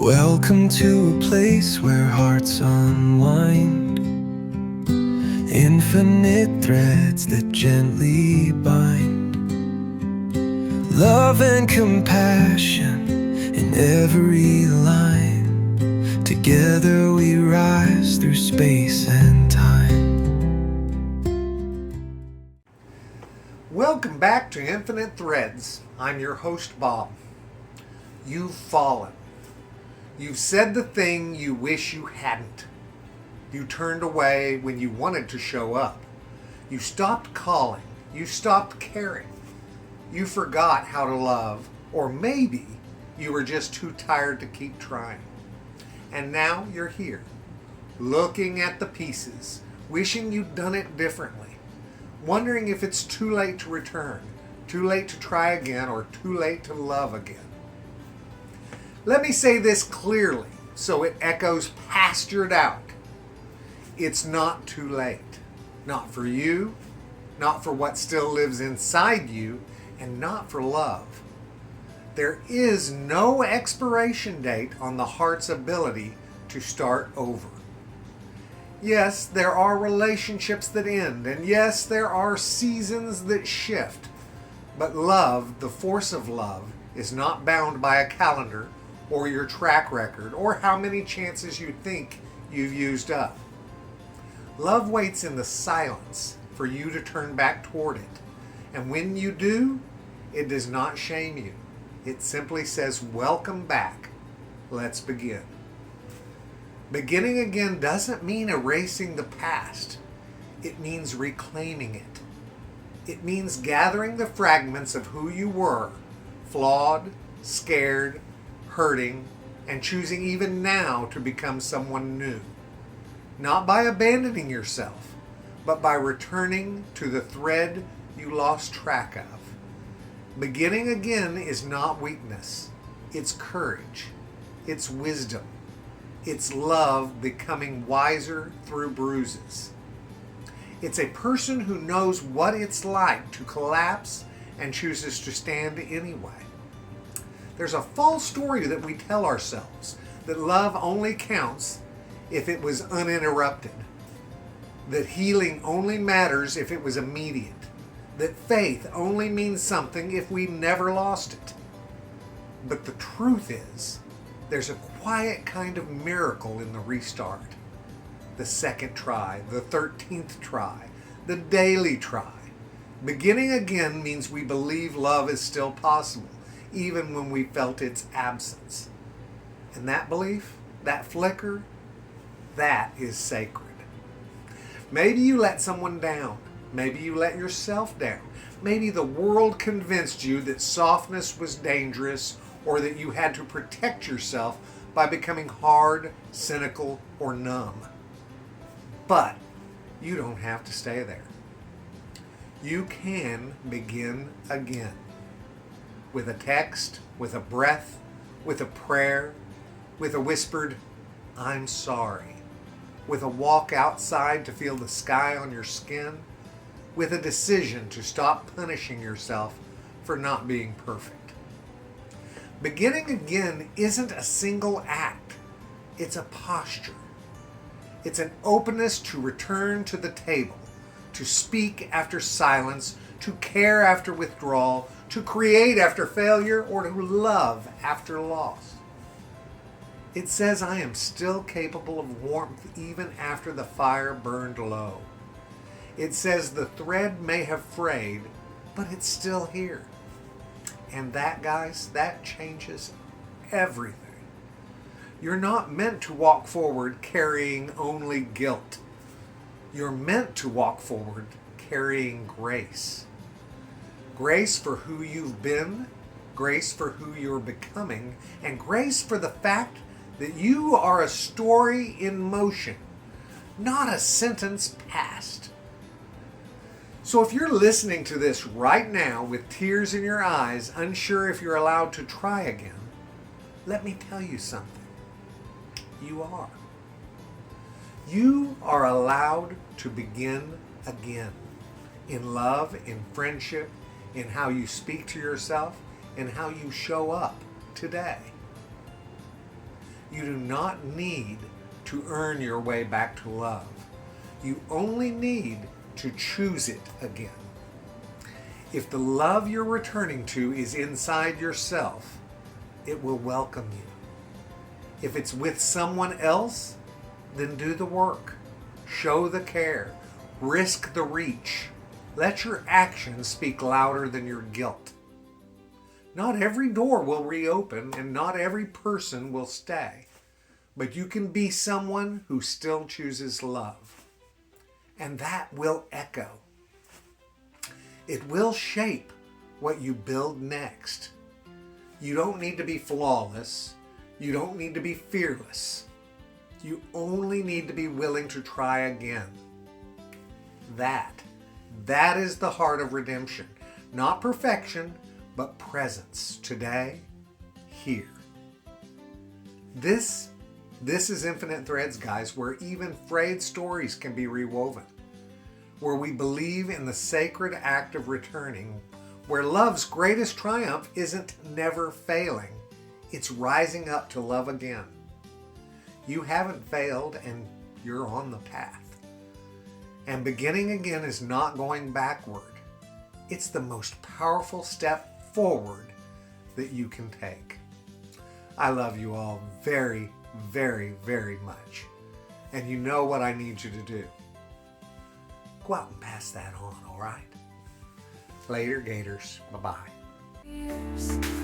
Welcome to a place where hearts unwind, infinite threads that gently bind, love and compassion in every line. Together we rise through space and time. Welcome back to Infinite Threads. I'm your host, Bob. You've fallen. You've said the thing you wish you hadn't. You turned away when you wanted to show up. You stopped calling. You stopped caring. You forgot how to love, or maybe you were just too tired to keep trying. And now you're here, looking at the pieces, wishing you'd done it differently, wondering if it's too late to return, too late to try again, or too late to love again. Let me say this clearly so it echoes pastured out. It's not too late. Not for you, not for what still lives inside you, and not for love. There is no expiration date on the heart's ability to start over. Yes, there are relationships that end, and yes, there are seasons that shift. But love, the force of love, is not bound by a calendar or your track record, or how many chances you think you've used up. Love waits in the silence for you to turn back toward it. And when you do, it does not shame you. It simply says, welcome back. Let's begin. Beginning again doesn't mean erasing the past. It means reclaiming it. It means gathering the fragments of who you were, flawed, scared, hurting, and choosing even now to become someone new. Not by abandoning yourself, but by returning to the thread you lost track of. Beginning again is not weakness. It's courage. It's wisdom. It's love becoming wiser through bruises. It's a person who knows what it's like to collapse and chooses to stand anyway. There's a false story that we tell ourselves, that love only counts if it was uninterrupted, that healing only matters if it was immediate, that faith only means something if we never lost it. But the truth is, there's a quiet kind of miracle in the restart. The second try, the 13th try, the daily try. Beginning again means we believe love is still possible, even when we felt its absence. And that belief, that flicker, that is sacred. Maybe you let someone down. Maybe you let yourself down. Maybe the world convinced you that softness was dangerous, or that you had to protect yourself by becoming hard, cynical, or numb. But you don't have to stay there. You can begin again. With a text, with a breath, with a prayer, with a whispered, I'm sorry, with a walk outside to feel the sky on your skin, with a decision to stop punishing yourself for not being perfect. Beginning again isn't a single act. It's a posture. It's an openness to return to the table, to speak after silence, to care after withdrawal, to create after failure, or to love after loss. It says I am still capable of warmth even after the fire burned low. It says the thread may have frayed, but it's still here. And that, guys, that changes everything. You're not meant to walk forward carrying only guilt. You're meant to walk forward carrying grace. Grace for who you've been, grace for who you're becoming, and grace for the fact that you are a story in motion, not a sentence past. So if you're listening to this right now with tears in your eyes, unsure if you're allowed to try again, let me tell you something. You are. You are allowed to begin again. In love, in friendship, in how you speak to yourself, in how you show up today. You do not need to earn your way back to love. You only need to choose it again. If the love you're returning to is inside yourself, it will welcome you. If it's with someone else, then do the work. Show the care. Risk the reach. Let your actions speak louder than your guilt. Not every door will reopen and not every person will stay, but you can be someone who still chooses love. And that will echo. It will shape what you build next. You don't need to be flawless. You don't need to be fearless. You only need to be willing to try again. That is the heart of redemption. Not perfection, but presence. Today, here. This is Infinite Threads, guys, where even frayed stories can be rewoven. Where we believe in the sacred act of returning. Where love's greatest triumph isn't never failing. It's rising up to love again. You haven't failed and you're on the path. And beginning again is not going backward. It's the most powerful step forward that you can take. I love you all very, very, very much. And you know what I need you to do. Go out and pass that on, all right? Later, Gators. Bye-bye.